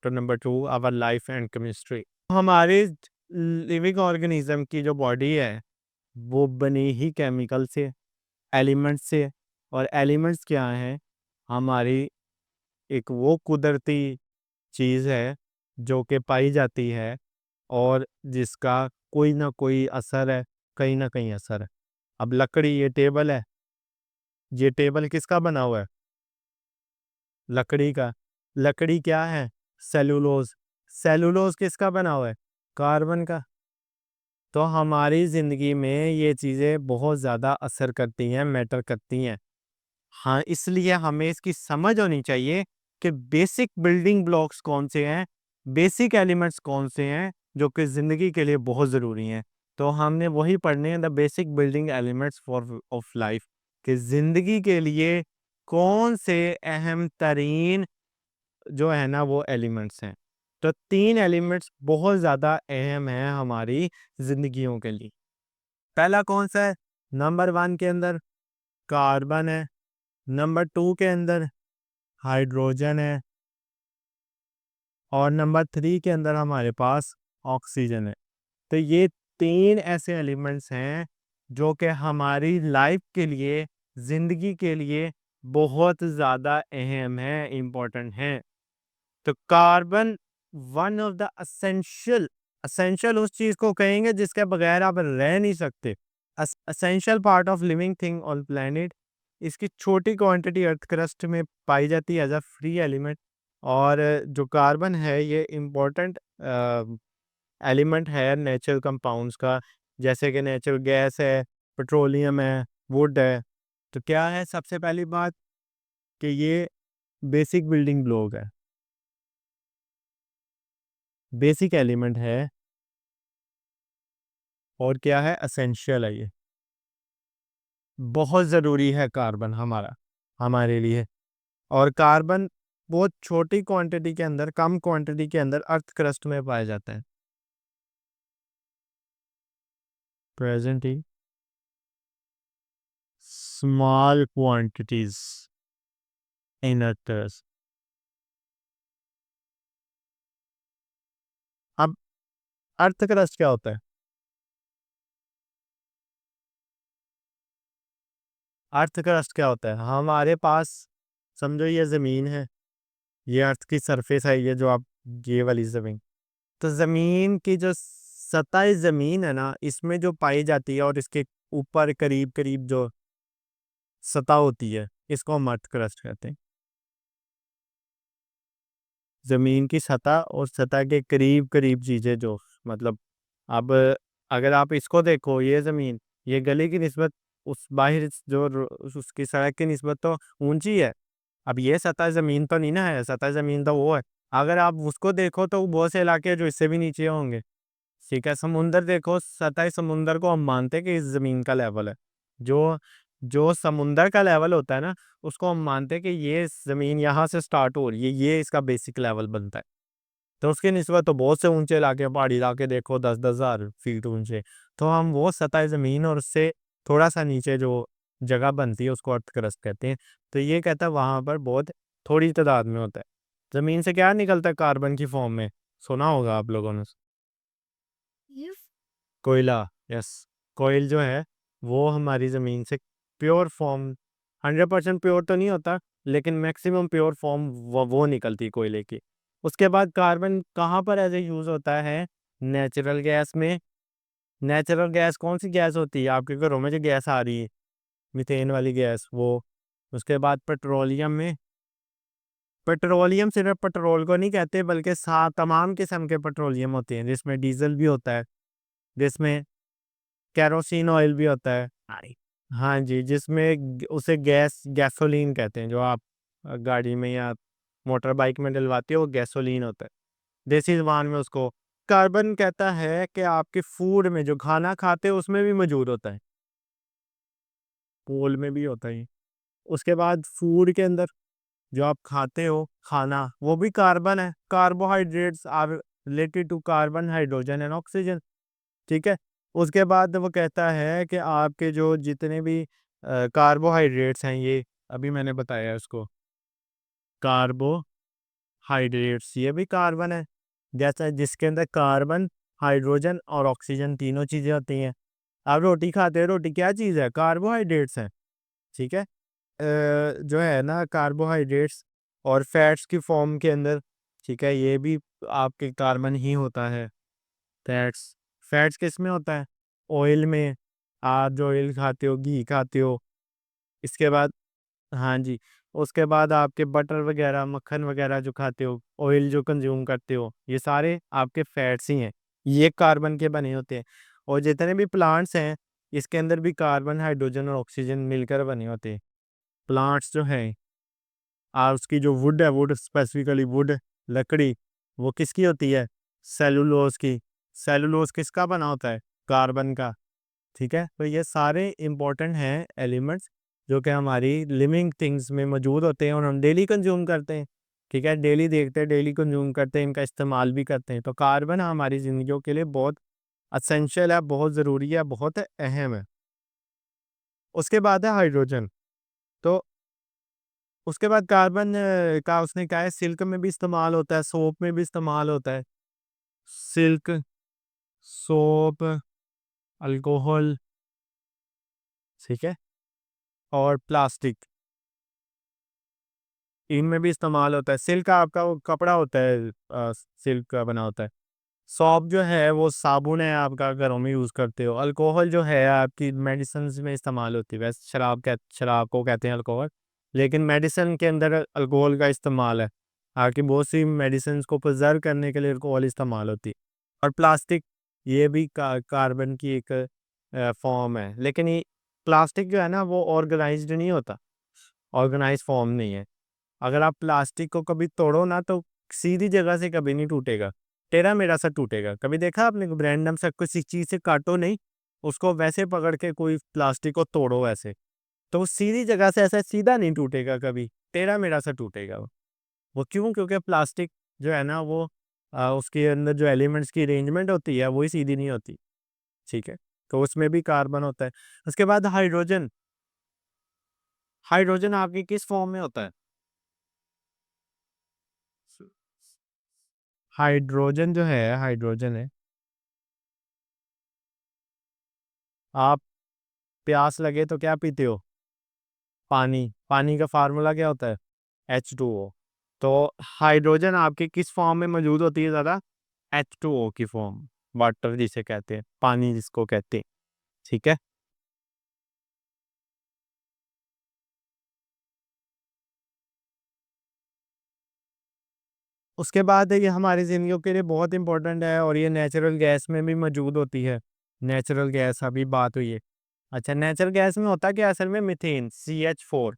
Chapter number 2 our life and chemistry. हमारे living organism की जो बॉडी है वो बनी ही केमिकल से, एलिमेंट्स से। और एलिमेंट्स क्या हैं? हमारी एक वो कुदरती चीज़ है जो कि पाई जाती है और जिसका कोई ना कोई असर है, कहीं ना कहीं असर है। अब लकड़ी, ये टेबल है, ये टेबल किसका बना हुआ है? लकड़ी का। लकड़ी क्या है? सेलुलोज। सेलुलोज किसका बना हुआ है? कार्बन का। तो हमारी ज़िंदगी में ये चीज़ें बहुत ज़्यादा असर करती हैं, मैटर करती हैं। हाँ, इसलिए हमें इसकी समझ होनी चाहिए कि बेसिक बिल्डिंग ब्लॉक्स कौन से हैं, बेसिक एलिमेंट्स कौन से हैं जो कि ज़िंदगी के लिए बहुत ज़रूरी हैं। तो हमने वही पढ़ने हैं, the basic building elements for of life, कि ज़िंदगी के लिए कौन से अहम तरीन जो है ना वो एलिमेंट्स हैं। तो 3 एलिमेंट्स बहुत ज़्यादा अहम हैं हमारी ज़िंदगियों के लिए। पहला कौन-सा है? नंबर 1 के अंदर कार्बन है, नंबर 2 के अंदर हाइड्रोजन है और नंबर 3 के अंदर हमारे पास ऑक्सीजन है। तो ये 3 ऐसे एलिमेंट्स हैं जो कि हमारी लाइफ के लिए, ज़िंदगी के लिए बहुत ज़्यादा अहम हैं, इम्पोर्टेंट हैं। तो carbon one of the essential, essential उस चीज को कहेंगे जिसके बगैर आप रह नहीं सकते। Essential part of living thing on planet. इसकी छोटी क्वांटिटी अर्थ क्रस्ट में पाई जाती है एज अ फ्री एलिमेंट। और जो कार्बन है ये इम्पोर्टेंट एलिमेंट है नेचुरल कंपाउंड्स का, जैसे कि नेचुरल गैस है, पेट्रोलियम है, वुड है। तो क्या है सबसे पहली बात कि ये बेसिक बिल्डिंग ब्लॉक है, बेसिक एलिमेंट है। और क्या है? एसेंशियल है ये। बहुत ज़रूरी है कार्बन हमारा, हमारे लिए। और कार्बन बहुत छोटी क्वांटिटी के अंदर, कम क्वांटिटी के अंदर अर्थ क्रस्ट में पाया जाता है। Present in small quantities in earth crust. अब अर्थ क्रस्ट क्या होता है? अर्थ क्रस्ट क्या होता है? हमारे पास समझो ये ज़मीन है, ये अर्थ की सरफेस है, ये जो आप, ये वाली ज़मीन। तो ज़मीन की जो सतह ज़मीन है ना, इसमें जो पाई जाती है और इसके ऊपर करीब-करीब जो सतह होती है, इसको हम अर्थ क्रस्ट कहते हैं। ज़मीन की सतह और सतह के करीब-करीब चीज़ें जो, मतलब अब अगर आप इसको देखो, ये ज़मीन, ये गली की निस्बत उस बाहर जो उसकी सड़क की निस्बत तो ऊँची है। अब ये सतह ज़मीन तो नहीं ना है, सतह ज़मीन तो वो है। अगर आप उसको देखो तो बहुत से इलाके हैं जो इससे भी नीचे होंगे। ठीक है, समुंदर देखो, सतह समुंदर को हम मानते हैं कि इस ज़मीन का लेवल है। जो जो समुंदर का लेवल होता है ना, उसको हम मानते हैं कि ये ज़मीन यहाँ से स्टार्ट हो रही है, ये इसका बेसिक लेवल बनता है। तो उसकी निस्बत तो बहुत से ऊँचे इलाके, पहाड़ी इलाके देखो 10-10 हज़ार फीट ऊँचे। तो हम वो सतह ज़मीन और उससे थोड़ा-सा नीचे जो जगह बनती है उसको अर्थ क्रस्ट कहते हैं। तो ये कहता है वहाँ पर बहुत थोड़ी तादाद में होता है। ज़मीन से क्या निकलता है कार्बन की फॉर्म में? सुना होगा आप लोगों ने। कोयला, यस। कोयल जो है वो हमारी ज़मीन से प्योर फॉर्म, 100% प्योर तो नहीं होता, लेकिन मैक्सिमम प्योर फॉर्म वो निकलती है कोयले की। उसके बाद कार्बन कहाँ पर ऐसे यूज़ होता है? नेचुरल गैस में। नेचुरल गैस कौन-सी गैस होती है? आपके घरों में जो गैस आ रही है, मीथेन वाली गैस, वो। उसके बाद पेट्रोलियम में। पेट्रोलियम सिर्फ़ पेट्रोल को नहीं कहते, बल्कि सा तमाम किस्म के पेट्रोलियम होते हैं, जिसमें डीज़ल भी होता है, जिसमें केरोसिन ऑयल भी होता है। हाँ जी, जिसमें उसे गैसोलीन कहते हैं, जो आप गाड़ी में या मोटर बाइक में डलवाते हो, वो गैसोलीन होता है। देसी ज़ुबान में उसको कार्बन कहता है कि आपके फूड में जो खाना खाते हो उसमें भी मौजूद होता है, कोल में भी होता है ये। उसके बाद फूड के अंदर जो आप खाते हो खाना, वो भी कार्बन है। Carbohydrates are related to carbon, hydrogen and oxygen. ठीक है? उसके बाद वो कहता है कि आपके जो जितने भी कार्बोहाइड्रेट्स हैं, ये अभी मैंने बताया उसको, कार्बोहाइड्रेट्स हाइड्रेट्स, ये भी कार्बन है। जैसा जिसके अंदर कार्बन, हाइड्रोजन और ऑक्सीजन तीनों चीज़ें होती हैं। आप रोटी खाते हो, रोटी क्या चीज़ है? कार्बोहाइड्रेट्स है, ठीक है? जो है ना कार्बोहाइड्रेट्स और फैट्स की फॉर्म के अंदर, ठीक है, ये भी आपके कार्बन ही होता है। फैट्स, फैट्स किस में होता है? ऑयल में। आप जो ऑयल खाते हो, घी खाते हो, इसके बाद हाँ जी, उसके बाद आपके बटर वगैरह, मक्खन वगैरह जो खाते हो, ऑयल जो कंज्यूम करते हो, ये सारे आपके फैट्स ही हैं। ये कार्बन के बने होते हैं। और जितने भी प्लांट्स हैं, इसके अंदर भी कार्बन, हाइड्रोजन और ऑक्सीजन मिलकर बने होते हैं। प्लांट्स जो हैं, उसकी जो वुड है, वुड स्पेसिफिकली वुड, लकड़ी, वो किसकी होती है? सेलुलोज की। सेलुलोज किसका बना होता है? कार्बन का। ठीक है, तो ये सारे इंपॉर्टेंट हैं एलिमेंट्स जो कि हमारी लिविंग थिंग्स में मौजूद होते हैं और हम डेली कंज्यूम करते हैं। ठीक है, डेली देखते हैं, डेली कंज्यूम करते हैं, इनका इस्तेमाल भी करते हैं। तो कार्बन हमारी जिंदगियों के लिए बहुत असेंशियल है, बहुत ज़रूरी है, बहुत अहम है। उसके बाद है हाइड्रोजन। तो उसके बाद कार्बन का उसने कहा है सिल्क में भी इस्तेमाल होता है, सोप में भी इस्तेमाल होता है। सिल्क, सोप, अल्कोहल, ठीक है, और प्लास्टिक, इनमें भी इस्तेमाल होता है। सिल्क आपका वो कपड़ा होता है, सिल्क का बना होता है। सौंफ जो है वो साबुन है आपका, घरों में यूज़ करते हो। अल्कोहल जो है आपकी मेडिसिन्स में इस्तेमाल होती है। वैसे शराब को कहते हैं अल्कोहल, लेकिन मेडिसिन के अंदर अल्कोहल का इस्तेमाल है। आपकी बहुत सी मेडिसिन्स को प्रिजर्व करने के लिए अल्कोहल इस्तेमाल होती है। और प्लास्टिक, ये भी कार्बन की एक फॉर्म है, लेकिन ये प्लास्टिक जो है ना वो ऑर्गेनाइज्ड नहीं होता, ऑर्गेनाइज फॉर्म नहीं है। अगर आप प्लास्टिक को कभी तोड़ो ना तो सीधी जगह से कभी नहीं टूटेगा, टेढ़ा मेढ़ा सा टूटेगा। कभी देखा आपने? रैंडम सा किसी चीज से काटो नहीं, उसको वैसे पकड़ के कोई प्लास्टिक को तोड़ो ऐसे, तो वो सीधी जगह से ऐसा सीधा नहीं टूटेगा, कभी टेढ़ा मेढ़ा सा टूटेगा वो क्यों? क्योंकि प्लास्टिक जो है ना वो उसके अंदर जो एलिमेंट्स की अरेंजमेंट होती है वही सीधी नहीं होती। ठीक है, तो उसमें भी कार्बन होता है। उसके बाद हाइड्रोजन। हाइड्रोजन आपकी किस फॉर्म में होता है? हाइड्रोजन जो है, हाइड्रोजन है, आप प्यास लगे तो क्या पीते हो? पानी। पानी का फार्मूला क्या होता है? H2O। तो हाइड्रोजन आपके किस फॉर्म में मौजूद होती है ज़्यादा? H2O की फॉर्म, वाटर जिसे कहते हैं, पानी जिसको कहते हैं। ठीक है, उसके बाद ये हमारी ज़िंदगियों के लिए बहुत इंपॉर्टेंट है और ये नेचुरल गैस में भी मौजूद होती है। नेचुरल गैस अभी बात हुई है। अच्छा, नेचुरल गैस में होता क्या है असल में? Methane, CH4।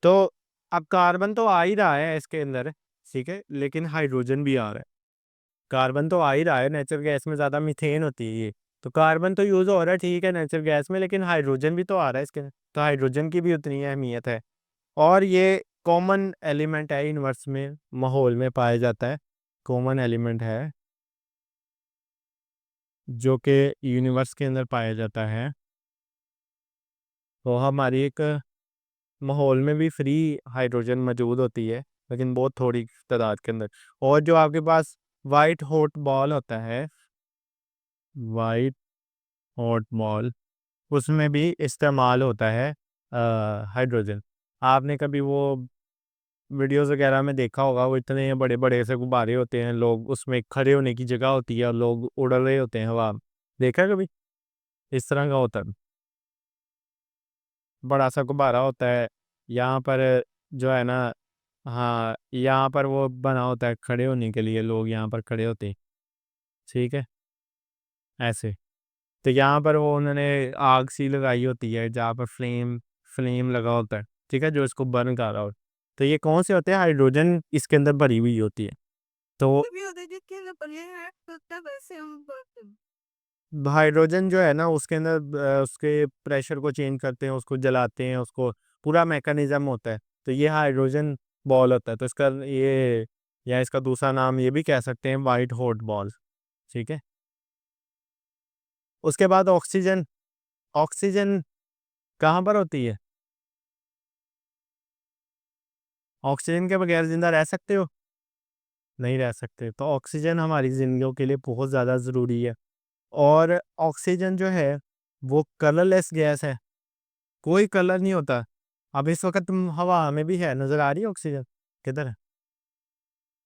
तो अब कार्बन तो आ ही रहा है इसके अंदर, ठीक है, लेकिन हाइड्रोजन भी आ रहा है। कार्बन तो आ ही रहा है, नेचुरल गैस में ज़्यादा मीथेन होती है ये। तो कार्बन तो यूज़ हो रहा है, ठीक है, नेचुरल गैस में, लेकिन हाइड्रोजन भी तो आ रहा है इसके अंदर। तो हाइड्रोजन की भी उतनी अहमियत है। और ये कॉमन एलिमेंट है यूनिवर्स में, माहौल में पाया जाता है। कॉमन एलिमेंट है जो कि यूनिवर्स के अंदर पाया जाता है। तो हमारी एक माहौल में भी फ्री हाइड्रोजन मौजूद होती है, लेकिन बहुत थोड़ी तादाद के अंदर। और जो आपके पास वाइट हॉट बॉल होता है, वाइट हॉट बॉल, उसमें भी इस्तेमाल होता है हाइड्रोजन। आपने कभी वो वीडियोस वगैरह में देखा होगा, वो इतने बड़े बड़े से गुब्बारे होते हैं, लोग उसमें खड़े होने की जगह होती है और लोग उड़ रहे होते हैं हवा में। देखा है कभी? इस तरह का होता है, बड़ा सा गुब्बारा होता है। यहाँ पर जो है ना, हाँ, यहाँ पर वो बना होता है खड़े होने के लिए, लोग यहाँ पर खड़े होते हैं, ठीक है, ऐसे। तो यहाँ पर वो उन्होंने आग सी लगाई होती है जहाँ पर फ्लेम फ्लेम लगा होता है, ठीक है, जो इसको बर्न कर रहा हो। तो ये कौन से होते हैं? हाइड्रोजन इसके अंदर भरी हुई होती है। तो हाइड्रोजन जो है ना उसके अंदर उसके प्रेशर को चेंज करते हैं, उसको जलाते हैं, उसको पूरा मैकेनिज्म होता है। तो ये हाइड्रोजन बॉल होता है। तो इसका ये, या इसका दूसरा नाम ये भी कह सकते हैं, वाइट हॉट बॉल, ठीक है। उसके बाद ऑक्सीजन। ऑक्सीजन कहाँ पर होती है? ऑक्सीजन के बगैर जिंदा रह सकते हो? नहीं रह सकते। तो ऑक्सीजन हमारी ज़िंदगियों के लिए बहुत ज़्यादा ज़रूरी है और ऑक्सीजन जो है वो कलरलेस गैस है, कोई कलर नहीं होता। अब इस वक़्त हवा में भी है, नज़र आ रही है ऑक्सीजन? किधर है?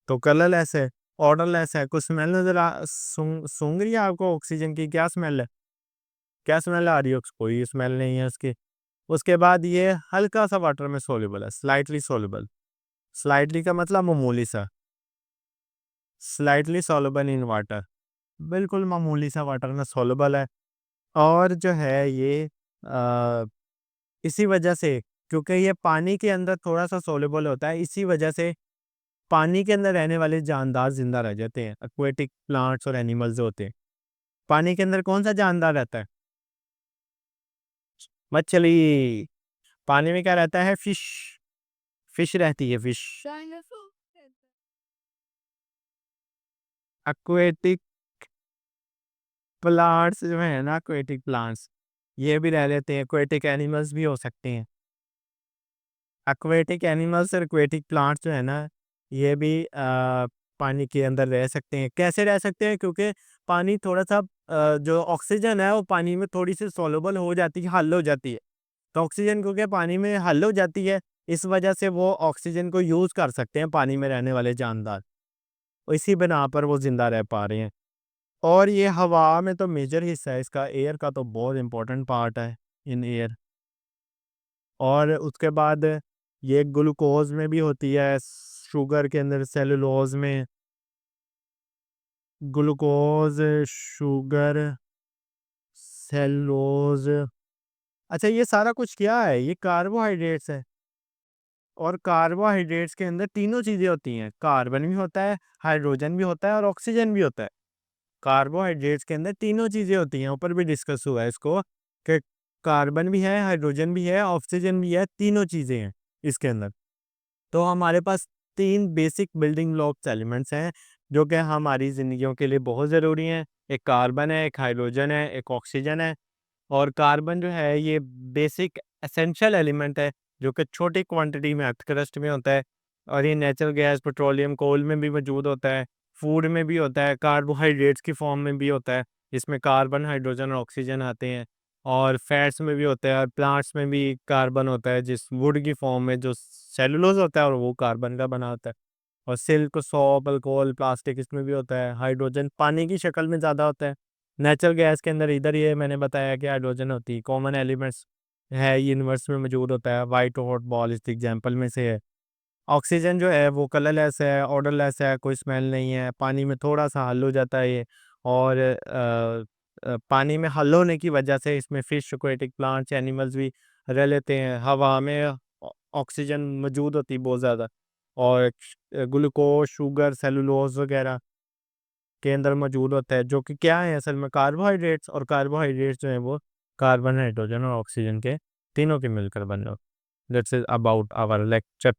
तो कलरलेस है, ऑडरलेस है, कुछ स्मेल नज़र सूँघ रही है आपको ऑक्सीजन की? क्या स्मेल है? क्या स्मेल आ रही है? कोई स्मेल नहीं है उसकी। उसके बाद ये हल्का-सा वाटर में सॉल्युबल है, स्लाइटली सॉल्युबल। स्लाइटली का मतलब मामूली सा, स्लाइटली सॉल्युबल इन वाटर, बिल्कुल मामूली सा वाटर में सॉल्युबल है। और जो है ये अ, इसी वजह से, क्योंकि ये पानी के अंदर थोड़ा-सा सॉल्युबल होता है, इसी वजह से पानी के अंदर रहने वाले जानदार ज़िंदा रह जाते हैं, एक्वेटिक प्लांट्स और एनिमल्स जो होते हैं। पानी के अंदर कौन-सा जानदार रहता है? मछली। पानी में क्या रहता है? फिश, फिश रहती है, फिश। एक्वेटिक प्लांट्स जो है ना, एक्वेटिक प्लांट्स, ये भी रह लेते हैं, एक्वेटिक एनिमल्स भी हो सकते हैं। एक्वेटिक एनिमल्स और एक्वेटिक प्लांट्स जो है ना, ये भी पानी के अंदर रह सकते हैं। कैसे रह सकते हैं? क्योंकि पानी थोड़ा-सा जो ऑक्सीजन है वो पानी में थोड़ी-सी सॉल्युबल हो जाती है, हल हो जाती है। तो ऑक्सीजन क्योंकि पानी में हल हो जाती है, इस वजह से वो ऑक्सीजन को यूज़ कर सकते हैं पानी में रहने वाले जानदार। इसी बिना पर वो ज़िंदा रह पा रहे हैं। और ये हवा में तो मेजर हिस्सा है इसका, एयर का तो बहुत इम्पोर्टेंट पार्ट है इन एयर। और उसके बाद ये ग्लूकोज़ में भी होती है, शुगर के अंदर, सेलुलोज़ में, ग्लूकोज़, शुगर, सेलुलोज़। अच्छा, ये सारा कुछ क्या है? ये कार्बोहाइड्रेट्स है और कार्बोहाइड्रेट्स के अंदर तीनों चीज़ें होती हैं, कार्बन भी होता है, हाइड्रोजन भी होता है और ऑक्सीजन भी होता है। कार्बोहाइड्रेट्स के अंदर तीनों चीज़ें होती हैं, ऊपर भी डिस्कस हुआ है इसको कि कार्बन भी है, हाइड्रोजन भी है, ऑक्सीजन भी है, तीनों चीज़ें हैं इसके अंदर। तो हमारे पास 3 बेसिक बिल्डिंग ब्लॉक्स एलिमेंट्स हैं, जो कि हमारी ज़िंदगियों के लिए बहुत ज़रूरी हैं। एक कार्बन है, एक हाइड्रोजन है, एक ऑक्सीजन है। और कार्बन जो है ये बेसिक एसेंशियल एलिमेंट है, जो कि छोटी क्वांटिटी में अर्थ क्रस्ट में होता है और ये नेचुरल गैस, पेट्रोलियम, कोल में भी मौजूद होता है, फूड में भी होता है, कार्बोहाइड्रेट्स की फॉर्म में भी होता है, इसमें कार्बन, हाइड्रोजन और ऑक्सीजन आते हैं। और फैट्स में भी होता है और प्लांट्स में भी कार्बन होता है, जिस वुड की फॉर्म में जो सेलुलोज होता है और वो कार्बन का बना होता है। और सिल्क, सॉप, अल्कोहल, प्लास्टिक इसमें भी होता है। हाइड्रोजन पानी की शक्ल में ज़्यादा होता है। नेचुरल गैस के अंदर इधर ये मैंने बताया कि हाइड्रोजन होती है, कॉमन एलिमेंट्स है, यूनिवर्स में मौजूद होता है। व्हाइट हॉट बॉल इस एग्जांपल में से है। ऑक्सीजन जो है वो कलरलेस है, ऑडरलेस है, कोई स्मेल नहीं है, पानी में थोड़ा-सा हल हो जाता है ये। और पानी में हल होने की वजह से इसमें फिश, एक्वेटिक प्लांट्स, एनिमल्स भी रह लेते हैं। हवा में ऑक्सीजन मौजूद होती है बहुत ज़्यादा और ग्लूकोज़, शुगर, सेलुलोज़ वगैरह के अंदर मौजूद होता है, जो कि क्या है असल में? कार्बोहाइड्रेट्स। और कार्बोहाइड्रेट्स जो है वो कार्बन, हाइड्रोजन और ऑक्सीजन के तीनों के मिलकर बने होते हैं। That's it about our lecture.